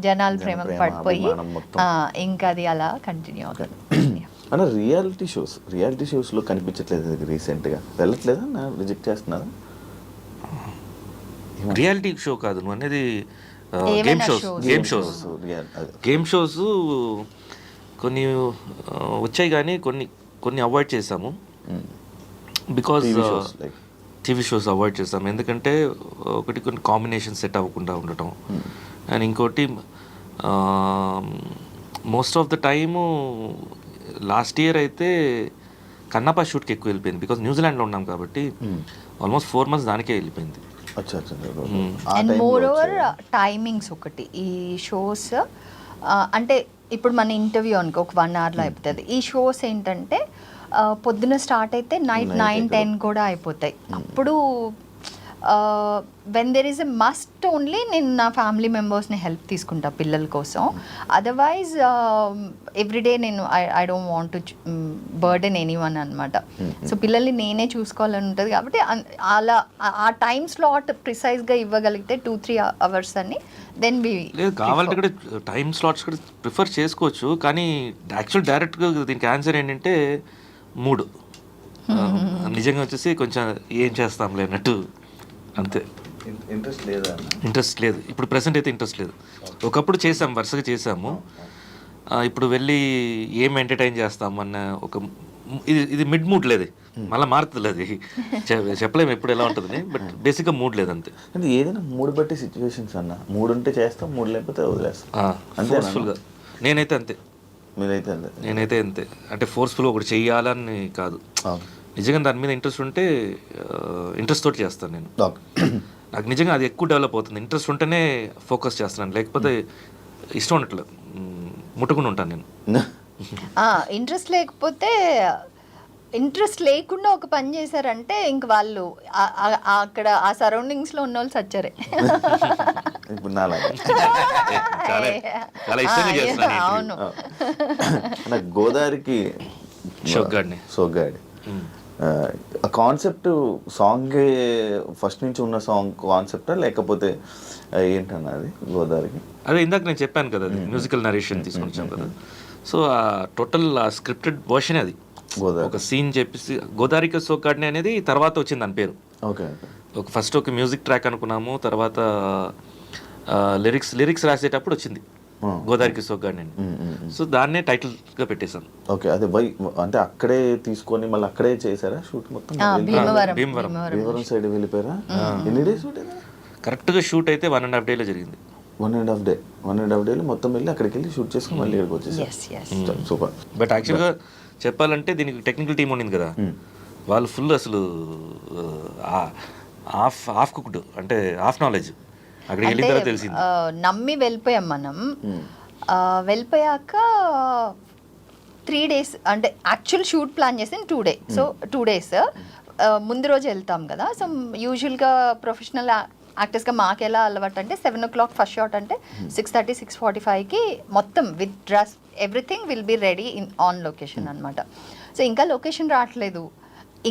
జనాల ప్రేమ పడిపోయి ఇంకా అది అలా కంటిన్యూ అవుతుంది. అన్న రియాలిటీ షోస్లో కనిపించట్లేదు రీసెంట్గా, వెళ్ళట్లేదా? రిజెక్ట్ చేస్తున్నారా? రియాలిటీ షో కాదు నువ్వు అనేది, గేమ్ షోస్ కొన్ని వచ్చాయి కానీ కొన్ని అవాయిడ్ చేసాము. బికాజ్ టీవీ షోస్ అవాయిడ్ చేస్తాము, ఎందుకంటే కొన్ని కాంబినేషన్ సెట్ అవ్వకుండా ఉండటం, అండ్ ఇంకోటి most of the time last year అయితే కన్నప్ప షూట్కి ఎక్కువ వెళ్ళిపోయింది. బికాజ్ న్యూజిలాండ్లో ఉన్నాం కాబట్టి ఆల్మోస్ట్ 4 months దానికే వెళ్ళిపోయింది. అండ్ మోర్ ఓవర్ టైమింగ్స్ ఒకటి ఈ షోస్, అంటే ఇప్పుడు మన ఇంటర్వ్యూ అనుకో ఒక 1 hourలో అయిపోతుంది. ఈ షోస్ ఏంటంటే పొద్దున స్టార్ట్ అయితే నైట్ 9-10 కూడా అయిపోతాయి. అప్పుడు when there is a must only నేను నా ఫ్యామిలీ మెంబర్స్ని హెల్ప్ తీసుకుంటా పిల్లల కోసం. అదర్వైజ్ ఎవ్రీడే నేను I don't want to burden anyone అనమాట. సో పిల్లల్ని నేనే చూసుకోవాలని ఉంటుంది కాబట్టి అలా ఆ టైం స్లాట్ ప్రిసైజ్గా ఇవ్వగలిగితే 2-3 hours అని దెన్ లేదు కావాలంటే కూడా టైం స్లాట్స్ కూడా ప్రిఫర్ చేసుకోవచ్చు. కానీ యాక్చువల్ డైరెక్ట్గా దీనికి ఆన్సర్ ఏంటంటే మూడు నిజంగా వచ్చేసి కొంచెం ఏం చేస్తాంలే అన్నట్టు అంతే. ఇంట్రెస్ట్ లేదు ఇప్పుడు ప్రెసెంట్ అయితే ఇంట్రెస్ట్ లేదు. ఒకప్పుడు చేసాము, వరుసగా చేసాము. ఇప్పుడు వెళ్ళి ఏం ఎంటర్టైన్ చేస్తాం అన్న ఒక ఇది మిడ్ మూడ్ లేదు, మళ్ళీ మారుతుంది. అది చెప్పలేము ఎప్పుడు ఎలా ఉంటుంది, బట్ బేసిక్గా మూడ్ లేదు అంతే. అంటే ఏదైనా మూడు బట్టి సిచ్యువేషన్స్ అన్న, మూడు ఉంటే చేస్తాం, మూడు లేకపోతే వదిలేస్తాం. ఫోర్స్ఫుల్గా నేనైతే అంతే. మీరైతే అంతే? నేనైతే అంతే. అంటే ఫోర్స్ఫుల్గా ఒకటి చెయ్యాలని కాదు, నిజంగా దాని మీద ఇంట్రెస్ట్ ఉంటే ఇంట్రెస్ట్ తోటి చేస్తాను నేను. నాకు నిజంగా అది ఎక్కువ డెవలప్ అవుతుంది. ఇంట్రెస్ట్ ఉంటేనే ఫోకస్ చేస్తున్నాను, లేకపోతే ఇష్టం ఉండట్లేదు, ముట్టుకుని ఉంటాను నేను. ఇంట్రెస్ట్ లేకుండా ఒక పని చేశారంటే ఇంక వాళ్ళు అక్కడ ఆ సరౌండింగ్స్లో ఉన్న వాళ్ళు సచ్చారే. అవును. గోదావరికి సోగ్గాడి ఆ కాన్సెప్ట్ సాంగ్ ఫస్ట్ నుంచి ఉన్న సాంగ్ కాన్సెప్టా లేకపోతే ఏంటన్నా అది గోదావరికి? అదే ఇందాక నేను చెప్పాను కదా, మ్యూజికల్ నరేషన్ తీసుకొని వచ్చాం కదా. సో ఆ టోటల్ స్క్రిప్టెడ్ వర్షన్ అది. ఒక సీన్ చెప్పేసి గోదావరికి సోగ్గాడిని అనేది తర్వాత వచ్చింది దాని పేరు. ఓకే. ఫస్ట్ ఒక మ్యూజిక్ ట్రాక్ అనుకున్నాము, తర్వాత లిరిక్స్ రాసేటప్పుడు వచ్చింది గోదావరికి సోగ్గాడిని. సో దాన్నే టైటిల్గా పెట్టేశాను. ఓకే. అదే అంటే అక్కడే తీసుకొని మళ్ళీ అక్కడే చేశారా షూట్ మొత్తం? భీమవరం సైడ్ వెళ్ళిపోయారా? ఎన్ని డేస్ షూట్? కరెక్ట్గా షూట్ అయితే 1.5 days జరిగింది. 1.5 days మొత్తం వెళ్ళి అక్కడికి వెళ్ళి షూట్ చేసుకుని మళ్ళీ ఇక్కడికి వచ్చేసారు. సూపర్. బట్ యాక్చువల్గా చెప్పాలంటే దీనికి టెక్నికల్ టీం ఉండింది కదా, వాళ్ళు ఫుల్ అసలు హాఫ్ కుక్డ్, అంటే హాఫ్ నాలెడ్జ్. అక్కడికి వెళ్ళిన తర్వాత తెలిసింది. నమ్మి వెళ్ళిపోయాం మనం. వెళ్ళిపోయాక 3 days అంటే యాక్చువల్ షూట్ ప్లాన్ చేసి 2 days. సో 2 days ముందు రోజు వెళ్తాం కదా. సో యూజువల్గా ప్రొఫెషనల్ యాక్టర్స్గా మాకు ఎలా అలవాటు అంటే 7 o'clock ఫస్ట్ షాట్ అంటే 6:30, 6:45కి మొత్తం with dress everything will be ready on location అనమాట. సో ఇంకా లొకేషన్ రావట్లేదు,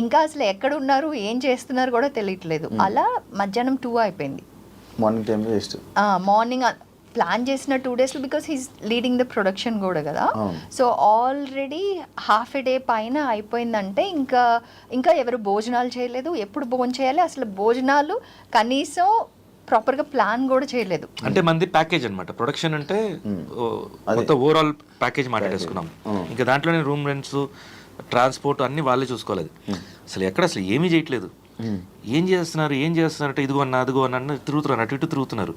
ఇంకా అసలు ఎక్కడ ఉన్నారు ఏం చేస్తున్నారు కూడా తెలియట్లేదు. అలా మధ్యాహ్నం 2 అయిపోయింది. Morning time waste. Morning plan చేసిన 2 days because he's leading the production కూడా కదా. So already half a day పైన అయిపోయిందంటే ఇంకా ఎవరు భోజనాలు చేయలేదు. ఎప్పుడు భోజనం చేయాలి, అసలు భోజనాలు కనీసం ప్రాపర్గా ప్లాన్ కూడా చేయలేదు. అంటే మంది ప్యాకేజ్ అనమాట ప్రొడక్షన్ అంటే మొత్తం ఓవరాల్ ప్యాకేజ్ మాట్లాడేసుకున్నాం. ఇంకా దాంట్లోనే రూమ్ రెంట్స్, ట్రాన్స్పోర్ట్ అన్ని వాళ్ళే చూసుకోలేదు. అసలు ఎక్కడ అసలు ఏమీ చేయట్లేదు. ఏం చేస్తున్నారు అంటే ఇదిగో అన్న అదిగో అన్న తిరుగుతున్నారు, అటు ఇటు తిరుగుతున్నారు.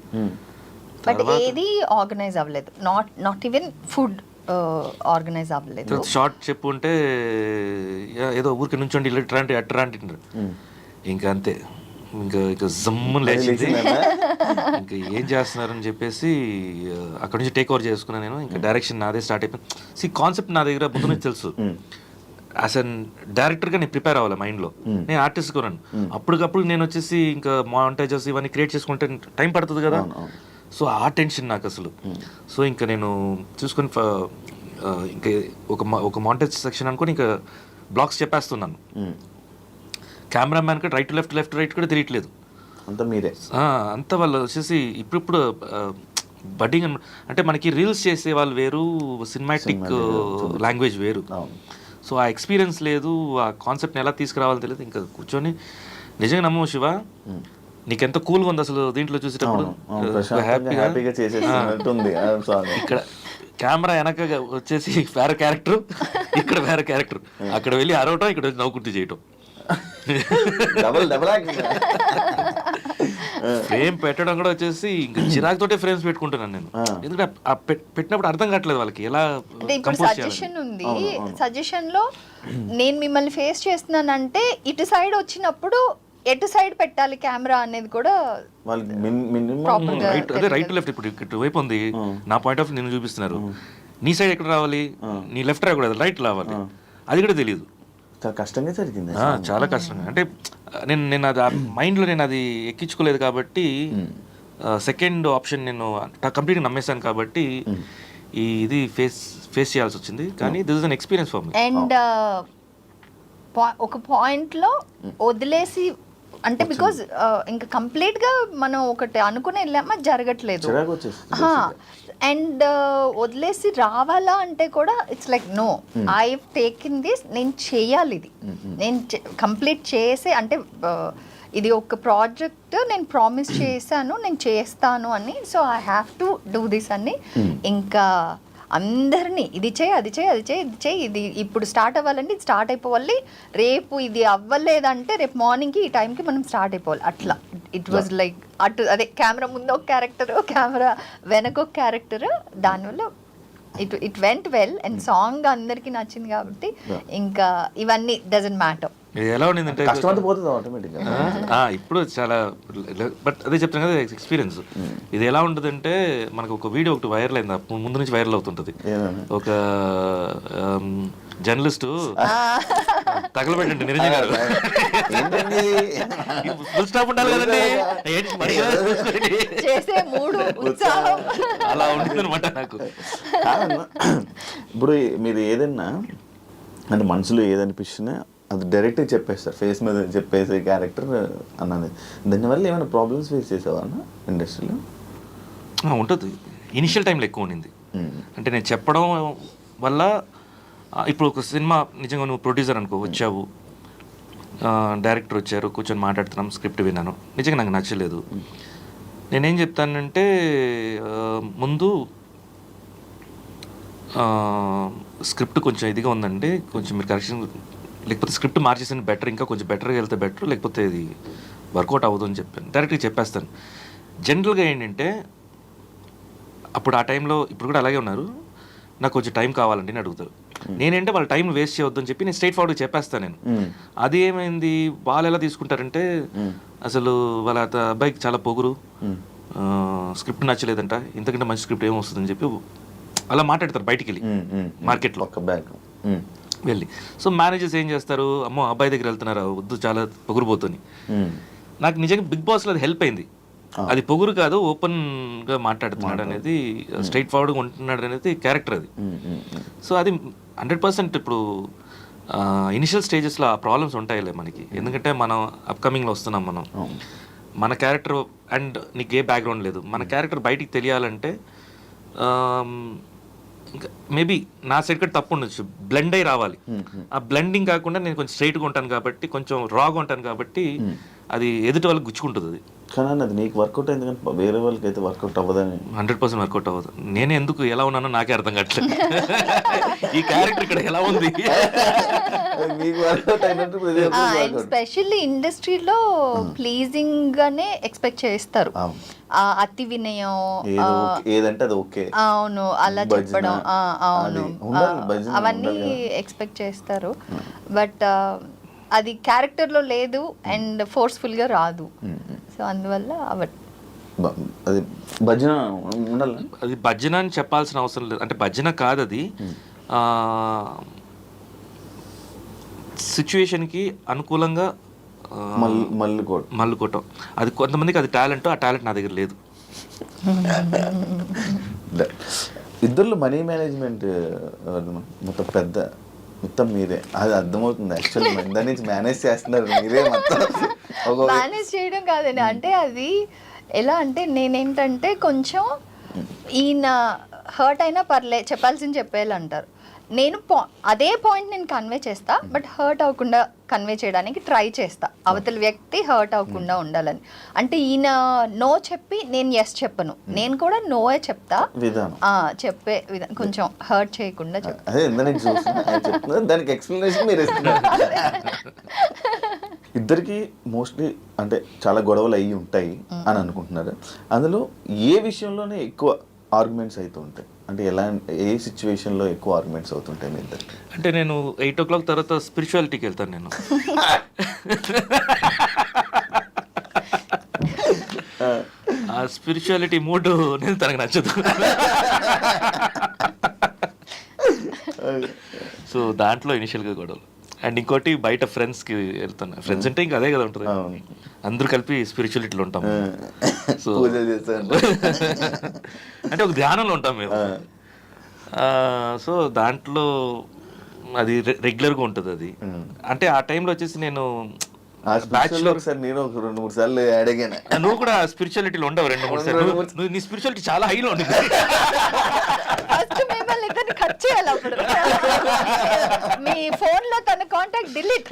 బట్ ఏది ఆర్గనైజ్ అవ్వలేదు. నాట్ ఈవెన్ ఫుడ్ ఆర్గనైజ్ అవ్వలేదు. షార్ట్ చెప్పు అంటే ఏదో ఊరికి నుంచోండి ఇట్లాంటి అట్రాంటి ఇంకా అంతే. ఇంకా జమ్మున లేచింది. ఇంకా ఏం చేస్తున్నారని చెప్పేసి అక్కడ నుంచి టేక్ ఓవర్ చేసుకున్నాను నేను. ఇంకా డైరెక్షన్ నాదే స్టార్ట్ అయిపోయింది. కాన్సెప్ట్ నా దగ్గర ముందు నుంచి తెలుసు. యాజ్ అన్ డైరెక్టర్గా నేను ప్రిపేర్ అవ్వాలి మైండ్లో. నేను ఆర్టిస్ట్ కొన్నాను. అప్పటికప్పుడు నేను వచ్చేసి ఇంకా మాంటేజెస్ ఇవన్నీ క్రియేట్ చేసుకుంటే టైం పడుతుంది కదా. సో ఆ టెన్షన్ నాకు అసలు. సో ఇంకా నేను చూసుకొని ఇంకా ఒక మాంటేజ్ సెక్షన్ అనుకొని ఇంకా బ్లాక్స్ చెప్పేస్తున్నాను. కెమెరామ్యాన్కి రైట్ లెఫ్ట్ కూడా తెలియట్లేదు. అంతా మీరే. అంతా వాళ్ళు వచ్చేసి ఇప్పుడు బడ్డింగ్ అంటే మనకి రీల్స్ చేసే వాళ్ళు వేరు, సినిమాటిక్ లాంగ్వేజ్ వేరు. సో ఆ ఎక్స్పీరియన్స్ లేదు, ఆ కాన్సెప్ట్ని ఎలా తీసుకురావాలో తెలియదు. ఇంకా కూర్చొని నిజంగా నమ్మవు శివ, నీకెంత కూల్గా ఉంది అసలు దీంట్లో చూసేటప్పుడు, హ్యాపీగా చేసేసినట్టుంది. ఇక్కడ కెమెరా వెనక వచ్చేసి వేరే క్యారెక్టర్, ఇక్కడ వేరే క్యారెక్టర్, అక్కడ వెళ్ళి అరవటం, ఇక్కడ వచ్చి నవ్వుకుంటూ చేయటం, ఫ్రేమ్ పెట్టడం కూడా వచ్చేసి ఇంకా చిరాకుతోటే ఫ్రేమ్స్ పెట్టుకుంటున్నాను నేను. ఎందుకంటే పెట్టినప్పుడు అర్థం కావట్లేదు వాళ్ళకి ఎలా. ఇప్పుడు సజెషన్ ఉంది, సజెషన్ లో నేను మిమ్మల్ని ఫేస్ చేస్తున్నానంటే ఇటు సైడ్ వచ్చినప్పుడు ఎటు సైడ్ పెట్టాలి కెమెరా అనేది కూడా అదే రైట్ లెఫ్ట్. ఇప్పుడు ఇటు వైపు ఉంది, నా పాయింట్ ఆఫ్ నేను చూపిస్తున్నారు, నీ సైడ్ ఎక్కడ రావాలి, నీ లెఫ్ట్ రాకూడదు, రైట్ రావాలి, అది కూడా తెలియదు. చాలా కష్టంగా జరిగింది, చాలా కష్టంగా. అంటే నేను అది మైండ్లో నేను అది ఎక్కించుకోలేదు కాబట్టి, సెకండ్ ఆప్షన్ నేను కంప్లీట్గా నమ్మేశాను కాబట్టి ఇది ఫేస్ చేయాల్సి వచ్చింది. కానీ this is an experience for me. And ఒక పాయింట్లో వదిలేసి అంటే బికాజ్ ఇంకా కంప్లీట్ గా మనం ఒకటి అనుకుని వెళ్ళామా జరగట్లేదు, అండ్ వదిలేసి రావాలా అంటే కూడా it's like no, I taking this, నేను చేయాలి ఇది, నేను కంప్లీట్ చేసే అంటే ఇది ఒక ప్రాజెక్ట్ నేను ప్రామిస్ చేశాను, నేను చేస్తాను అని, so I have to do this అని. ఇంకా అందరినీ ఇది చేయి, అది చేయి, అది చేయి, ఇది చేయి, ఇది ఇప్పుడు స్టార్ట్ అవ్వాలంటే ఇది స్టార్ట్ అయిపోవాలి, రేపు ఇది అవ్వలేదంటే రేపు మార్నింగ్కి ఈ టైంకి మనం స్టార్ట్ అయిపోవాలి, అట్లా. ఇట్ వాజ్ లైక్ అటు అదే కెమెరా ముందు ఒక క్యారెక్టర్, కెమెరా వెనక ఒక క్యారెక్టర్, దానివల్ల it went well. And song అందరికీ నచ్చింది కాబట్టి ఇంకా ఇవన్నీ డజంట్ మ్యాటర్. ఎలా ఉండిందంటే ఇప్పుడు చాలా, బట్ అదే చెప్తాను కదా ఎక్స్పీరియన్స్. ఇది ఎలా ఉంటుందంటే మనకు ఒక వీడియో ఒకటి వైరల్ అయింది, ముందు నుంచి వైరల్ అవుతుంటది. ఒక జర్నలిస్టు తగలబెట్టండి నిరంజన్ గారు, ఫుల్ స్టాప్ ఉండాలి కదండి, అలా ఉంటుంది అనమాట నాకు. ఇప్పుడు మీరు ఏదన్నా అంటే మనసులో ఏదనిపిస్తున్నా అది డైరెక్ట్గా చెప్పేస్తారు, ఫేస్ మీద చెప్పేసే క్యారెక్టర్ అన్నది. దానివల్ల ఏమైనా ప్రాబ్లమ్స్ ఫేస్ చేసావా అన్న ఇండస్ట్రీలో? ఉంటుంది, ఇనిషియల్ టైంలో ఎక్కువ ఉండింది. అంటే నేను చెప్పడం వల్ల, ఇప్పుడు ఒక సినిమా నిజంగా నువ్వు ప్రొడ్యూసర్ అనుకో, వచ్చావు, డైరెక్టర్ వచ్చారు, కూర్చొని మాట్లాడుతున్నాం, స్క్రిప్ట్ విన్నాను, నిజంగా నాకు నచ్చలేదు. నేనేం చెప్తానంటే ముందు స్క్రిప్ట్ కొంచెం ఇదిగా ఉందండి, కొంచెం మీరు కరెక్షన్, లేకపోతే స్క్రిప్ట్ మార్చేసిన బెటర్, ఇంకా కొంచెం బెటర్గా వెళ్తే బెటర్, లేకపోతే ఇది వర్కౌట్ అవ్వదు అని చెప్పాను, డైరెక్ట్గా చెప్పేస్తాను. జనరల్గా ఏంటంటే అప్పుడు ఆ టైంలో, ఇప్పుడు కూడా అలాగే ఉన్నారు, నాకు కొంచెం టైం కావాలండి అని అడుగుతారు. నేనేంటే వాళ్ళ టైం వేస్ట్ చేయొద్దని చెప్పి నేను స్ట్రైట్ ఫార్వర్డ్గా చెప్పేస్తాను నేను. అది ఏమైంది, వాళ్ళు ఎలా తీసుకుంటారంటే అసలు వాళ్ళ అబ్బాయికి చాలా పొగురు, స్క్రిప్ట్ నచ్చలేదంట, ఇంతకంటే మంచి స్క్రిప్ట్ ఏమొస్తుందని చెప్పి అలా మాట్లాడతారు బయటికి వెళ్ళి మార్కెట్లో వెళ్ళి. సో మేనేజర్స్ ఏం చేస్తారు, అమ్మో అబ్బాయి దగ్గర వెళ్తున్నారా, వద్దు చాలా పొగురుపోతుంది. నాకు నిజంగా బిగ్ బాస్లో అది హెల్ప్ అయింది. అది పొగురు కాదు, ఓపెన్గా మాట్లాడుతున్నాడు అనేది, స్ట్రైట్ ఫార్వర్డ్గా ఉంటున్నాడు అనేది క్యారెక్టర్ అది. సో అది 100% ఇప్పుడు ఇనిషియల్ స్టేజెస్లో ఆ ప్రాబ్లమ్స్ ఉంటాయిలే మనకి, ఎందుకంటే మనం అప్కమింగ్లో వస్తున్నాం, మనం మన క్యారెక్టర్ అండ్ నీకు ఏ బ్యాక్గ్రౌండ్ లేదు, మన క్యారెక్టర్ బయటికి తెలియాలంటే ఇంకా మేబీ నా సైడ్ కూడా తప్పు ఉండొచ్చు, బ్లెండ్ అయి రావాలి. ఆ బ్లెండింగ్ కాకుండా నేను కొంచెం స్ట్రైట్గా ఉంటాను కాబట్టి, కొంచెం రాగా ఉంటాను కాబట్టి అది ఎదుటి వాళ్ళకి గుచ్చుకుంటుంది. అది కానీ అది నీకు వర్కౌట్ అయింది, కానీ వేరే వాళ్ళకి అయితే వర్కౌట్ అవ్వదని. 100% వర్కౌట్ అవ్వదు. నేనే ఎందుకు ఎలా ఉన్నానో నాకే అర్థం కావట్లేదు, ఈ క్యారెక్టర్ ఇక్కడ ఎలా ఉంది. స్పెషల్లీ ఇండస్ట్రీలో ప్లీజింగ్ గానే ఎక్స్పెక్ట్ చేస్తారు, అతి వినయం ఏదంటే అది ఓకే, అవును అలా చెప్పడం, అవును అవన్నీ ఎక్స్పెక్ట్ చేస్తారు. బట్ అది క్యారెక్టర్లో లేదు అండ్ ఫోర్స్ఫుల్గా రాదు. సో అందువల్ల అది భజన ఉండాలి. అది భజన అని చెప్పాల్సిన అవసరం లేదు, అంటే భజన కాదు అది, సిచ్యువేషన్కి అనుకూలంగా మల్లుకోవటం. అది కొంతమందికి అది టాలెంట్, ఆ టాలెంట్ నా దగ్గర లేదు. ఇద్దరు మనీ మేనేజ్మెంట్ మొత్తం పెద్ద మొత్తం మీరే, అది అర్థమవుతుంది యాక్చువల్లీ. దాని నుంచి మేనేజ్ చేస్తున్నారు మీరే మొత్తం. మేనేజ్ చేయడం కాదండి, అంటే అది ఎలా అంటే నేనేంటంటే కొంచెం ఈయన హర్ట్ అయినా పర్లే, చెప్పాల్సింది చెప్పేయాలి అంటారు. నేను అదే పాయింట్ నేను కన్వే చేస్తా, బట్ హర్ట్ అవ్వకుండా కన్వే చేయడానికి ట్రై చేస్తా, అవతల వ్యక్తి హర్ట్ అవ్వకుండా ఉండాలని. అంటే ఈయన నో చెప్పి నేను ఎస్ చెప్పను, నేను కూడా నోయే చెప్తా విధానం, చెప్పే విధానం కొంచెం హర్ట్ చేయకుండా చెప్తా. అదే నేను చెప్తున్నా, దానికి ఎక్స్ప్లెనేషన్ మీరు ఇస్తున్నారు. ఇద్దరికి మోస్ట్లీ అంటే చాలా గొడవలు అయ్యి ఉంటాయి అని అనుకుంటున్నారు. అందులో ఏ విషయంలోనే ఎక్కువ ఆర్గ్యుమెంట్స్ అవుతూ ఉంటాయి? అంటే ఎలా, ఏ సిచ్యువేషన్లో ఎక్కువ ఆర్గ్యుమెంట్స్ అవుతుంటాయి మీ ఇద్దరికి? అంటే నేను 8 o'clock తర్వాత స్పిరిచువాలిటీకి వెళ్తాను నేను. ఆ స్పిరిచువాలిటీ మూడ్ నేను తనకు నచ్చదు. సో దాంట్లో ఇనిషియల్గా గొడవలు. అండ్ ఇంకోటి బయట ఫ్రెండ్స్కి వెళ్తాను. ఫ్రెండ్స్ అంటే ఇంకా అదే కదా ఉంటుంది, అందరూ కలిపి స్పిరిచువాలిటీలో ఉంటాం. సో అంటే ఒక ధ్యానంలో ఉంటాం మేము. సో దాంట్లో అది రెగ్యులర్గా ఉంటుంది అది. అంటే ఆ టైంలో వచ్చేసి నేను బ్యాచులర్ సార్, నేను ఒక 2-3 సార్లు అడిగాను. నువ్వు కూడా స్పిరిచువాలిటీలో ఉండవు 2-3 సార్లు. నీ స్పిరిచువాలిటీ చాలా హైలో ఉంటుంది. ఫస్ట్ మిమ్మల్ని ఇద్దరిని కట్ చేయాలి, అప్పుడు మీ ఫోన్ లో తన కాంటాక్ట్ డిలీట్.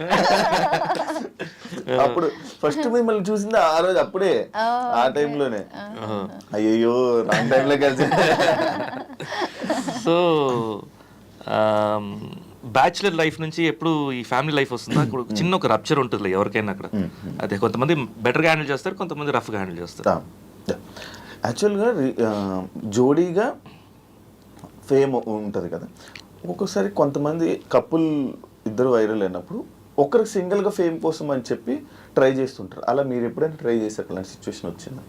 అప్పుడు ఫస్ట్ మిమ్మల్ని చూసింది ఆ రోజు, అప్పుడే ఆ టైంలోనే. అయ్యో రాంగ్ టైంలో కలిసి. సో బ్యాచులర్ లైఫ్ నుంచి ఎప్పుడు ఈ ఫ్యామిలీ లైఫ్ వస్తుందో అక్కడ చిన్న ఒక రప్చర్ ఉంటుంది ఎవరికైనా అక్కడ. అదే కొంతమంది బెటర్గా హ్యాండిల్ చేస్తారు, కొంతమంది రఫ్గా హ్యాండిల్ చేస్తారు. యాక్చువల్గా జోడీగా ఫేమ్ ఉంటుంది కదా, ఒక్కొక్కసారి కొంతమంది కపుల్ ఇద్దరు వైరల్ అయినప్పుడు ఒకరికి సింగిల్గా ఫేమ్ కోసం అని చెప్పి ట్రై చేస్తుంటారు. అలా మీరు ఎప్పుడైనా ట్రై చేశారు? అలాంటి సిచ్యువేషన్ వచ్చిందా?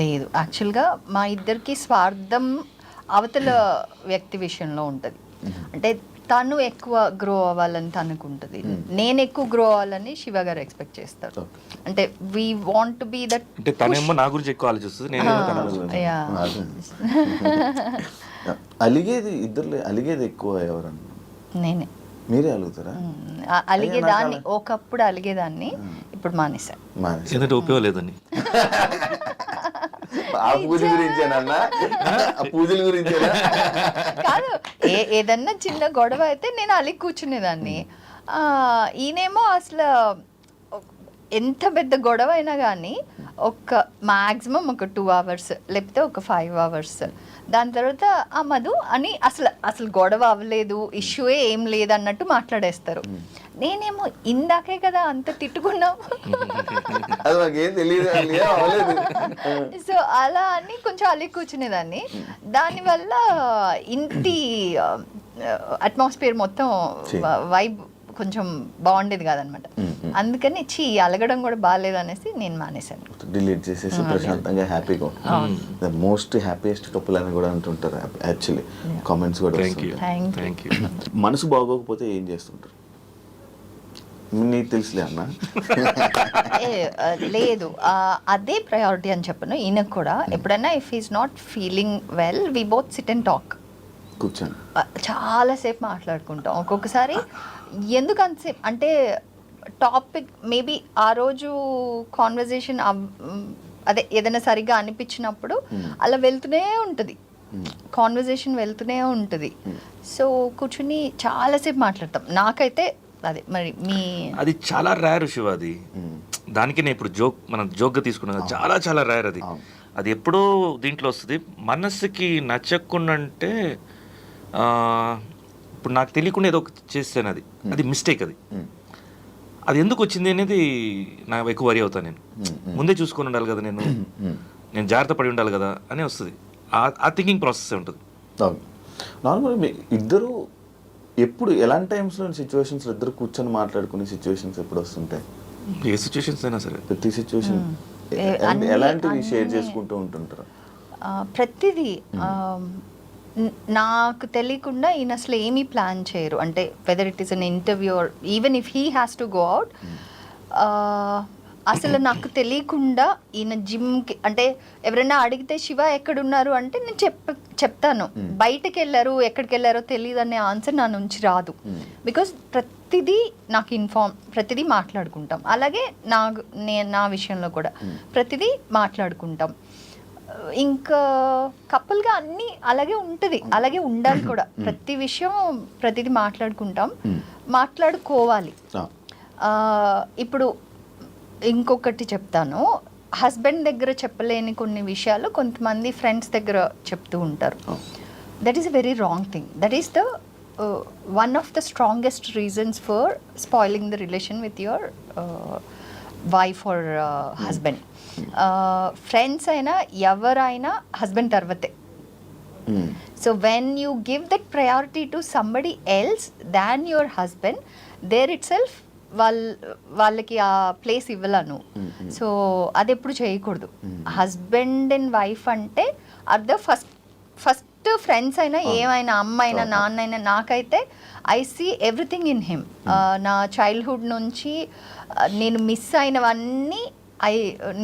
లేదు, యాక్చువల్గా మా ఇద్దరికి స్వార్థం అవతల వ్యక్తి విషయంలో ఉంటుంది. అంటే తను ఎక్కువ గ్రో అవ్వాలని తనకు ఉంటుంది, నేను ఎక్కువ గ్రో అవ్వాలని శివ గారు ఎక్స్పెక్ట్ చేస్తారు. అంటే వీ వాంట్ బి దట్. అంటే తనేమో నా గురించి ఎక్కువ ఆలోచిస్తుంది, నేను అలిగేది ఇద్దరు, అలిగేది ఎక్కువ ఎవరన్నా? నేనే. మీరే అలుగుతారా? అలిగేదాన్ని, ఒకప్పుడు అలిగేదాన్ని, ఇప్పుడు మానేశాను. ఎందుకంటే ఉపయోగం లేదని. ఆ పూజ గురించేనన్నా, ఆ పూజల గురించేనా? కాదు, ఏదన్నా చిన్న గొడవ అయితే నేను అలిగి కూర్చునేదాన్ని. ఈయనేమో అసలు ఎంత పెద్ద గొడవ అయినా కానీ ఒక మ్యాక్సిమం ఒక 2 hours లేకపోతే ఒక 5 hours, దాని తర్వాత ఆ మధు అని అసలు గొడవ అవ్వలేదు, ఇష్యూయే ఏం లేదు అన్నట్టు మాట్లాడేస్తారు. నేనేమో ఇందాకే కదా అంత తిట్టుకున్నాం, సో అలా అని కొంచెం అలిగి కూర్చునేదాన్ని. దానివల్ల ఇంటి అట్మాస్ఫియర్ మొత్తం వైబ్ కొంచెం బాగుండేది కాదనమాట. అందుకని అలగడం కూడా బాగాలేదు అనేసి నేను మానేశాను, డిలీట్ చేసేసి ప్రశాంతంగా హ్యాపీగా. ద మోస్ట్ హ్యాపీయెస్ట్ కపుల్ అని కూడా అంటుంటారు యాక్చువల్లీ, కామెంట్స్ కూడా. మనసు బాగోకపోతే ఏం చేస్తుంటారు? నీకు తెలుసులే అన్న. లేదు, అదే ప్రయారిటీ అని చెప్పను. ఈయనకు కూడా ఎప్పుడైనా if is not feeling well, we both sit and talk. కూర్చొని చాలాసేపు మాట్లాడుకుంటాం. ఒక్కొక్కసారి ఎందుకు అంతసేపు అంటే టాపిక్ మేబీ ఆ రోజు కాన్వర్జేషన్ అదే ఏదైనా సరిగ్గా అనిపించినప్పుడు అలా వెళ్తూనే ఉంటుంది, కాన్వర్జేషన్ వెళ్తూనే ఉంటుంది. సో కూర్చుని చాలాసేపు మాట్లాడతాం. నాకైతే అదే మరి మీ అది చాలా రేర్ శివ. అది దానికి నేను ఇప్పుడు మనం జోక్గా తీసుకున్నాను, చాలా చాలా రేర్ అది. అది ఎప్పుడో దీంట్లో వస్తుంది. మనసుకి నచ్చకుండా అంటే ఇప్పుడు నాకు తెలియకుండా ఏదో చేస్తాను, అది మిస్టేక్. అది ఎందుకు వచ్చింది అనేది నాకు ఎక్కువ వరి అవుతాను. నేను ముందే చూసుకొని ఉండాలి కదా, నేను జాగ్రత్త పడి ఉండాలి కదా అని వస్తుంది. ఆ థింకింగ్ ప్రాసెస్ ఉంటుంది. నార్మల్గా ఇద్దరు ఎప్పుడు ఎలాంటి టైమ్స్లో సిచ్యువేషన్స్ ఇద్దరు కూర్చొని మాట్లాడుకునే సిచ్యువేషన్స్ ఎప్పుడు వస్తుంటాయి? ఏ సిచ్యువేషన్స్ అయినా సరే, ప్రతి సిచ్యువేషన్ ఎలాంటివి షేర్ చేసుకుంటూ ఉంటుంటారు? ప్రతిదీ నాకు తెలియకుండా ఈయన అసలు ఏమీ ప్లాన్ చేయరు. అంటే whether it is an interview or even if he has to go out, అసలు నాకు తెలియకుండా ఈయన జిమ్కి అంటే ఎవరైనా అడిగితే శివ ఎక్కడున్నారు అంటే నేను చెప్తాను. బయటకు వెళ్ళారు, ఎక్కడికి వెళ్ళారో తెలియదు అనే ఆన్సర్ నా నుంచి రాదు. బికాజ్ ప్రతిదీ నాకు ప్రతిదీ మాట్లాడుకుంటాం. అలాగే నా విషయంలో కూడా ప్రతిదీ మాట్లాడుకుంటాం. ఇంకా కపుల్గా అన్నీ అలాగే ఉంటుంది, అలాగే ఉండాలి కూడా. ప్రతి విషయం ప్రతిదీ మాట్లాడుకుంటాం, మాట్లాడుకోవాలి. ఇప్పుడు ఇంకొకటి చెప్తాను, హస్బెండ్ దగ్గర చెప్పలేని కొన్ని విషయాలు కొంతమంది ఫ్రెండ్స్ దగ్గర చెప్తూ ఉంటారు. That is a very wrong thing. That is the one of the strongest reasons for spoiling the relation with your wife or husband. Friends అయినా ఎవరైనా హస్బెండ్ తర్వాతే. So when you give that priority to somebody else than your husband, there itself వాళ్ళకి ఆ place ఇవ్వలేను. So అది ఎప్పుడు చేయకూడదు. Husband and wife అంటే ఆర్ ద ఫస్ట్ ఫ్రెండ్స్ అయినా ఏమైనా అమ్మ అయినా నాన్న అయినా, నాకైతే I see everything in him. నా చైల్డ్హుడ్ నుంచి నేను మిస్ అయినవన్నీ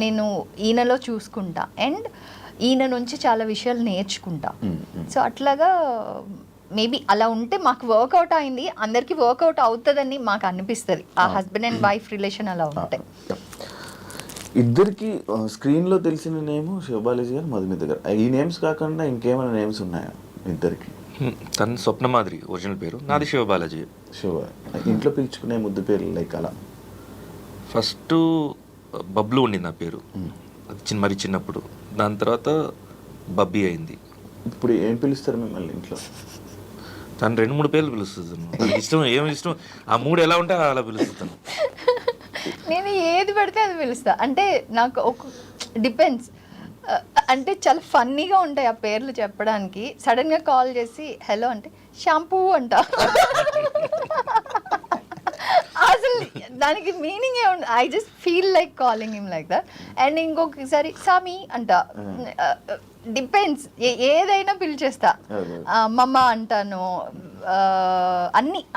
నేను ఈయనలో చూసుకుంటా అండ్ ఈయన నుంచి చాలా విషయాలు నేర్చుకుంటా. సో అట్లాగా మేబీ అలా ఉంటే మాకు వర్కౌట్ అయింది, అందరికీ వర్కౌట్ అవుతుందని మాకు అనిపిస్తుంది. ఆ హస్బెండ్ అండ్ వైఫ్ రిలేషన్ అలా ఉంటాయి. ఇద్దరికి స్క్రీన్లో తెలిసిన నేమ్ శివబాలాజీ గారు, మధుమిత గారు. ఈ నేమ్స్ కాకుండా ఇంకేమైనా నేమ్స్ ఉన్నాయా ఇద్దరికి? తన స్వప్నమాధురి ఒరిజినల్ పేరు, నాది శివబాలాజీ. శివ. ఇంట్లో పిలుచుకునే ముద్దు పేర్లు లైక్ అలా? ఫస్ట్ బబ్లు ఉండింది నా పేరు, అది మరి చిన్నప్పుడు. దాని తర్వాత బబ్బీ అయింది. ఇప్పుడు ఏం పిలుస్తారు మిమ్మల్ని ఇంట్లో? తను 2-3 పేర్లు పిలుస్తుంది. తనకి ఇష్టం, ఏమి ఇష్టం ఆ 3 ఎలా ఉంటే అలా పిలుస్తాను. నేను ఏది పడితే అది పిలుస్తా. అంటే నాకు ఒక డిపెండ్స్. అంటే చాలా ఫన్నీగా ఉంటాయి ఆ పేర్లు చెప్పడానికి. సడన్గా కాల్ చేసి హలో అంటే షాంపూ అంట. అసలు దానికి మీనింగ్ ఏ ఉండదు. I just feel like calling him like that. And ఇంకొకసారి సామి అంట. డిపెండ్స్, ఏదైనా పిలిచేస్తా. మమ్మ అంటాను.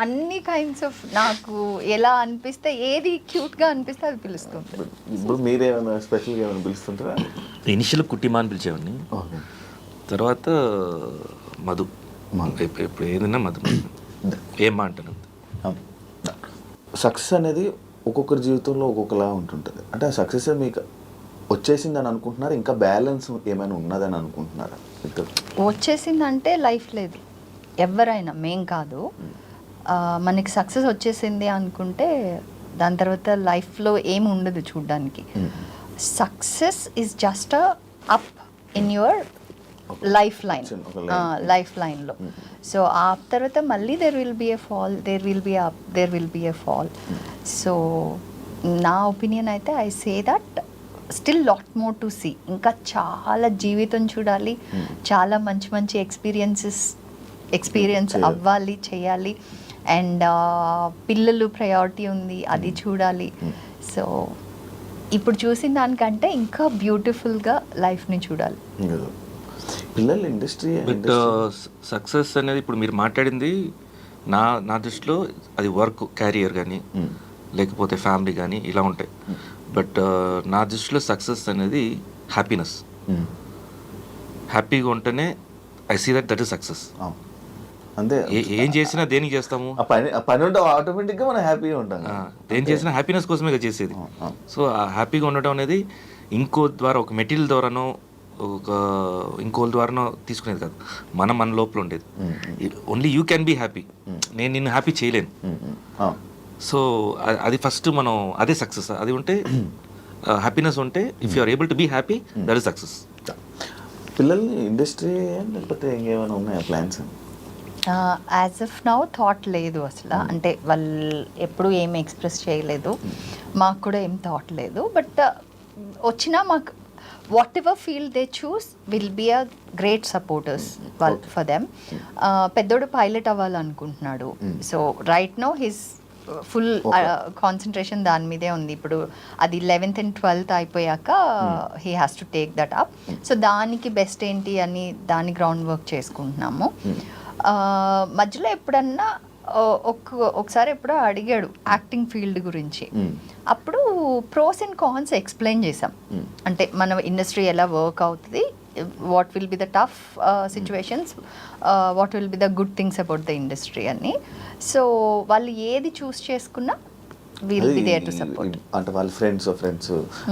అన్ని కైండ్స్ ఆఫ్ నాకు ఎలా అనిపిస్తే, ఏది క్యూట్గా అనిపిస్తే అది పిలుస్తుంటారు. ఇప్పుడు మీరేమైనా స్పెషల్గా ఏమైనా పిలుస్తుంటారా? ఇనిషియల్ కుట్టిమా అని పిలిచేవాడిని, తర్వాత మధు. ఇప్పుడు ఏదైనా మధు ఏమా అంటాను. సక్సెస్ అనేది ఒక్కొక్కరి జీవితంలో ఒక్కొక్కలా ఉంటుంటుంది. అంటే ఆ సక్సెస్ మీకు వచ్చేసిందని అనుకుంటున్నారు, ఇంకా బ్యాలెన్స్ ఏమైనా ఉన్నదని అనుకుంటున్నారా? వచ్చేసిందంటే లైఫ్ లేదు. ఎవరైనా, మేం కాదు. మనకి సక్సెస్ వచ్చేసింది అనుకుంటే దాని తర్వాత లైఫ్లో ఏమి ఉండదు చూడ్డానికి. Success is just up in your life లైన్లో. సో ఆ తర్వాత మళ్ళీ there will be a fall, there will be up, there will be a fall. So నా ఒపీనియన్ అయితే I say that still lot more to see. ఇంకా చాలా జీవితం చూడాలి, చాలా మంచి మంచి ఎక్స్పీరియన్స్ అవ్వాలి, చేయాలి. అండ్ పిల్లలు ప్రయారిటీ ఉంది, అది చూడాలి. సో ఇప్పుడు చూసిన దానికంటే ఇంకా బ్యూటిఫుల్గా లైఫ్ని చూడాలి. పిల్లలు ఇండస్ట్రీ బట్ సక్సెస్ అనేది ఇప్పుడు మీరు మాట్లాడింది నా దృష్టిలో అది వర్క్, క్యారియర్ కానీ లేకపోతే ఫ్యామిలీ కానీ ఇలా ఉంటాయి. బట్ నా దృష్టిలో సక్సెస్ అనేది హ్యాపీనెస్. హ్యాపీగా ఉంటేనే I see that is success. అంతే. ఏం చేసినా దేనికి చేస్తాము, పని ఉంటే ఆటోమేటిక్గా మనం హ్యాపీగా ఉంటాం. ఏం చేసినా హ్యాపీనెస్ కోసమే చేసేది. సో ఆ హ్యాపీగా ఉండటం అనేది ఇంకో ద్వారా, ఒక మెటీరియల్ ద్వారానో ఇంకోళ్ళ ద్వారానో తీసుకునేది కాదు, మన లోపల ఉండేది. Only you can be happy. నేను నిన్ను హ్యాపీ చేయలేను. సో అది ఫస్ట్ మనం, అదే సక్సెస్. అది ఉంటే, హ్యాపీనెస్ ఉంటే, if you are able to be happy, that is success. పిల్లల్ని ఇండస్ట్రీ లేకపోతే ఇంకేమైనా ఉన్నాయా plans? As of now thought లేదు అసలు. అంటే వాళ్ళు ఎప్పుడు ఏం ఎక్స్ప్రెస్ చేయలేదు, మాకు కూడా ఏం థాట్ లేదు. బట్ వచ్చినా మాకు whatever field they choose will be a great supporters for them. పెద్దోడు పైలట్ అవ్వాలనుకుంటున్నాడు. So right now his full concentration దాని మీదే ఉంది. ఇప్పుడు అది 11th and 12th అయిపోయాక he has to take that up. So దానికి బెస్ట్ ఏంటి అని దాని గ్రౌండ్ వర్క్ చేసుకుంటున్నాము. మధ్యలో ఎప్పుడన్నా ఒకసారి ఎప్పుడో అడిగాడు యాక్టింగ్ ఫీల్డ్ గురించి. Mm. అప్పుడు ప్రోస్ అండ్ కాన్స్ ఎక్స్ప్లెయిన్ చేసాం. అంటే మన ఇండస్ట్రీ ఎలా వర్క్ అవుతుంది, what will be the tough situations, what will be the good things about the industry అని. సో వాళ్ళు ఏది చూస్ చేసుకున్నా will be there to support. అంటే వాళ్ళ ఫ్రెండ్స్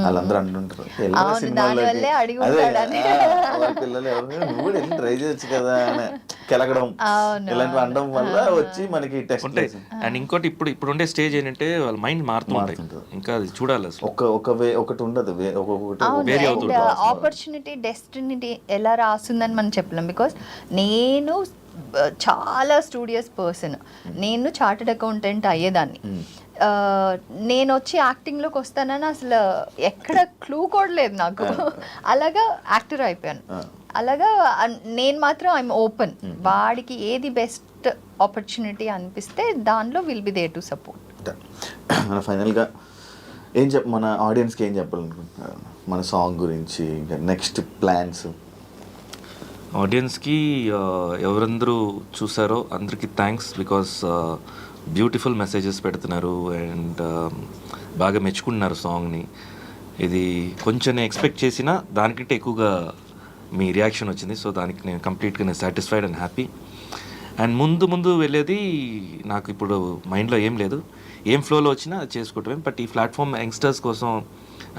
వాళ్ళందరూ అంటుంటారు "వెళ్ళరా అవును, సినిమాల్లోకి." దానివల్లే అడిగి అదే, ఉంటాడని. వాళ్ళ పిల్లలు ఎవరు "నువ్వు కూడా వెళ్ళి ట్రై చేయొచ్చు కదా" అని కెలకడం అవును, ఇలాంటివి అనడం వల్ల వచ్చి మనకి టెస్ట్ ఉంటాయి. అండ్ ఇంకోటి ఇప్పుడు ఉండే స్టేజ్ ఏంటంటే వాళ్ళ మైండ్ మారుతూ ఉంటాయి. ఇంకా అది చూడాలి అసలు. ఒకటి ఉండదు ఒక్కొక్కటి వేరే అవుతుంది. ఆపర్చునిటీ డెస్టినీ ఎలా రాస్తుందని మనం చెప్పలేం. బికాస్ నేను చాలా స్టూడియస్ పర్సన్, నేను చార్టెడ్ అకౌంటెంట్ అయ్యేదాన్ని. నేను వచ్చి యాక్టింగ్లోకి వస్తానని అసలు ఎక్కడ క్లూ కూడా లేదు నాకు. అలాగా యాక్టర్ అయిపోయాను. అలాగా నేను మాత్రం ఐఎమ్ ఓపెన్. వాడికి ఏది బెస్ట్ ఆపర్చునిటీ అనిపిస్తే దానిలో will be there to support. మన ఫైనల్గా మన ఆడియన్స్కి ఏం చెప్పాలనుకుంటున్నారు మన సాంగ్ గురించి, ఇంకా నెక్స్ట్ ప్లాన్స్? ఆడియన్స్కి ఎవరందరూ చూసారో అందరికీ థ్యాంక్స్. బికాస్ బ్యూటిఫుల్ మెసేజెస్ పెడుతున్నారు అండ్ బాగా మెచ్చుకుంటున్నారు సాంగ్ని. ఇది కొంచెం నేను ఎక్స్పెక్ట్ చేసిన దానికంటే ఎక్కువగా మీ రియాక్షన్ వచ్చింది. సో దానికి నేను కంప్లీట్గా సాటిస్ఫైడ్ అండ్ హ్యాపీ. అండ్ ముందు వెళ్ళేది నాకు ఇప్పుడు మైండ్లో ఏం లేదు, ఏం ఫ్లోలో వచ్చినా అది చేసుకుంటాం. బట్ ఈ ప్లాట్ఫామ్ యంగ్స్టర్స్ కోసం,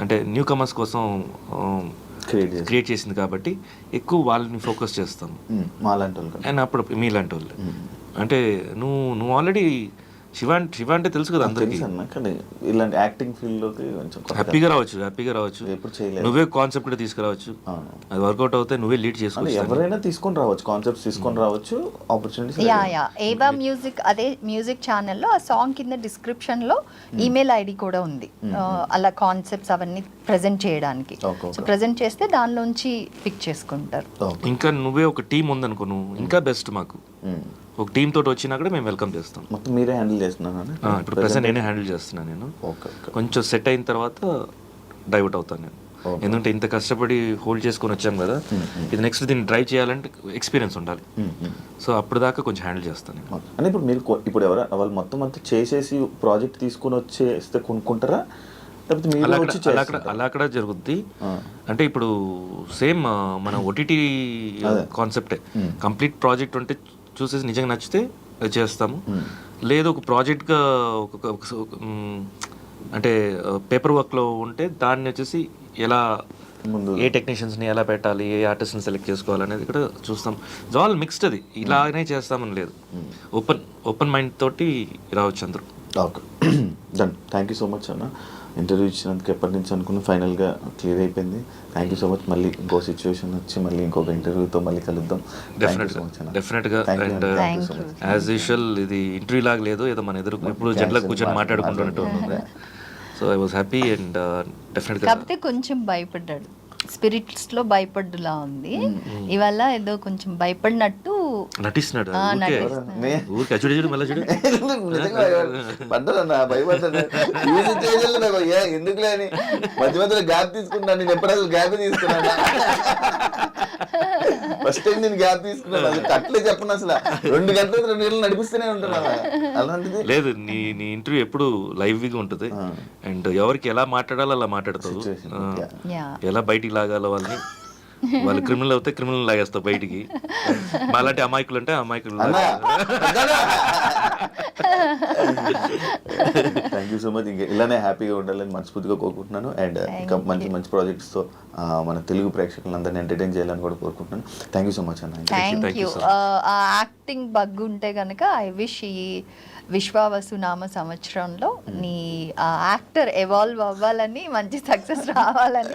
అంటే న్యూ కమర్స్ కోసం క్రియేట్ చేసింది కాబట్టి ఎక్కువ వాళ్ళని ఫోకస్ చేస్తాం. మాలాంటి వాళ్ళు అండ్ అప్పుడు మీలాంటి వాళ్ళు. అంటే నువ్వు ఆల్రెడీ శివ అంటే తెలుసు కదా అందరికీ. కానీ ఇలాంటి యాక్టింగ్ ఫీల్డ్లోకి కొంచెం హ్యాపీగా రావచ్చు. ఎప్పుడు చేయలేదు. నువ్వే కాన్సెప్ట్ కూడా తీసుకురావచ్చు. అది వర్కౌట్ అవుతే నువ్వే లీడ్ చేసుకోవచ్చు. ఎవరైనా తీసుకొని రావచ్చు, కాన్సెప్ట్స్ తీసుకొని రావచ్చు, ఆపర్చునిటీస్. ఏవా మ్యూజిక్, అదే మ్యూజిక్ ఛానల్లో ఆ సాంగ్ కింద డిస్క్రిప్షన్లో ఈమెయిల్ ఐడి కూడా ఉంది. అలా కాన్సెప్ట్స్ అవన్నీ ప్రజెంట్ చేయడానికి. సో ప్రజెంట్ చేస్తే దానిలోంచి పిక్ చేసుకుంటారు. ఇంకా నువ్వే ఒక టీం ఉందనుకో, నువ్వు ఇంకా బెస్ట్. మాకు ఒక టీమ్ తోటి వచ్చినా కూడా మేము వెల్కమ్ చేస్తాం. మొత్తం మీరే హ్యాండిల్ చేస్తున్నాను. ఇప్పుడు ప్రెసెంట్ నేనే హ్యాండిల్ చేస్తున్నాను. నేను కొంచెం సెట్ అయిన తర్వాత డైవర్ట్ అవుతాను నేను. ఎందుకంటే ఇంత కష్టపడి హోల్డ్ చేసుకొని వచ్చాం కదా, ఇది నెక్స్ట్ దీన్ని డ్రైవ్ చేయాలంటే ఎక్స్పీరియన్స్ ఉండాలి. సో అప్పుడు దాకా కొంచెం హ్యాండిల్ చేస్తాను నేను. అంటే ఇప్పుడు మీరు ఇప్పుడు వాళ్ళు మొత్తం అంతా చేసేసి ప్రాజెక్ట్ తీసుకొని వచ్చేస్తే కొనుక్కుంటారా, అలా కూడా జరుగుద్ది. అంటే ఇప్పుడు సేమ్ మన ఓటీటీ కాన్సెప్టే. కంప్లీట్ ప్రాజెక్ట్ ఉంటే చూసేసి నిజంగా నచ్చితే అది చేస్తాము. లేదు ఒక ప్రాజెక్ట్గా అంటే పేపర్ వర్క్లో ఉంటే దాన్ని వచ్చేసి ఎలా ఏ టెక్నీషియన్స్ని ఎలా పెట్టాలి, ఏ ఆర్టిస్ట్ని సెలెక్ట్ చేసుకోవాలనేది కూడా చూస్తాం. It's all mixed. అది ఇలానే చేస్తామని లేదు, ఓపెన్ మైండ్ తోటి రావచ్చు అందరూ. Okay, done. Thank you so much అన్న. ఇంటర్వ్యూ ఇచ్చినందుకు ఎప్పటి నుంచి అనుకున్న ఫైనల్గా క్లియర్ అయిపోయింది. Thank you so much. మళ్ళీ ఇంకో సిచ్యువేషన్ వచ్చి మళ్ళీ ఇంకొక ఇంటర్వ్యూతో మళ్ళీ కలుద్దాం. డెఫినెట్గా. అండ్ యాజ్ యూజువల్ ఇది ఇంటర్వ్యూ లాగా లేదు, ఏదో మన ఎదురు ఇప్పుడు జట్లకు కూర్చొని మాట్లాడుకుంటున్నట్టు ఉంది. So I was happy and డెఫినెట్గా. కాకపోతే కొంచెం భయపడ్డాడు, స్పిరిట్స్లో భయపడ్డులా ఉంది. ఇవాళ ఏదో కొంచెం భయపడినట్టు నటిస్తున్నాడు. ఎందుకులే అని మధ్య మధ్యలో గ్యాప్ తీసుకున్నాను. నేను ఎప్పుడు అసలు గ్యాప్ తీసుకున్నాను, ఫస్ట్ టైం నేను గ్యాప్ తీసుకున్నాను. అది అట్లే చెప్పను, అసలు 2 గంటలు నడిపిస్తూనే ఉంటున్నాను. అలాంటిది లేదు, నీ ఇంటర్వ్యూ ఎప్పుడు లైవ్గా ఉంటుంది. అండ్ ఎవరికి ఎలా మాట్లాడాలో అలా మాట్లాడతావు, ఎలా బయటికి లాగాలో వాళ్ళని. వాళ్ళు క్రిమినల్ అవుతే క్రిమినల్ లాగేస్తావు బయటికి. అలాంటి అమాయకులు అంటే అమాయకులు. Thank you so much. ఇంకా ఇలానే హ్యాపీగా ఉండాలని మనస్ఫూర్తిగా కోరుకుంటున్నాను. అండ్ ఇంకా మంచి ప్రాజెక్ట్స్తో మన తెలుగు ప్రేక్షకులందరినీ ఎంటర్టైన్ చేయాలని కూడా కోరుకుంటున్నాను. థ్యాంక్ యూ సో మచ్ అన్న. Thank you. ఆ యాక్టింగ్ బగ్ ఉంటే కనుక ఐ విష్ ఈ విశ్వావసు నామ సంవత్సరంలో నీ యాక్టర్ ఎవాల్వ్ అవ్వాలని, మంచి సక్సెస్ రావాలని.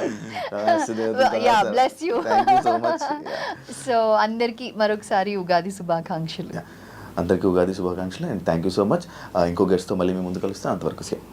Yeah, bless you. సో అందరికీ మరొకసారి ఉగాది శుభాకాంక్షలు. అందరికీ ఉగాది శుభాకాంక్షలు. And thank you so much. ఇంకో గెస్ట్తో మళ్ళీ మేము ముందు కలుస్తాం. అంతవరకు సేమ్.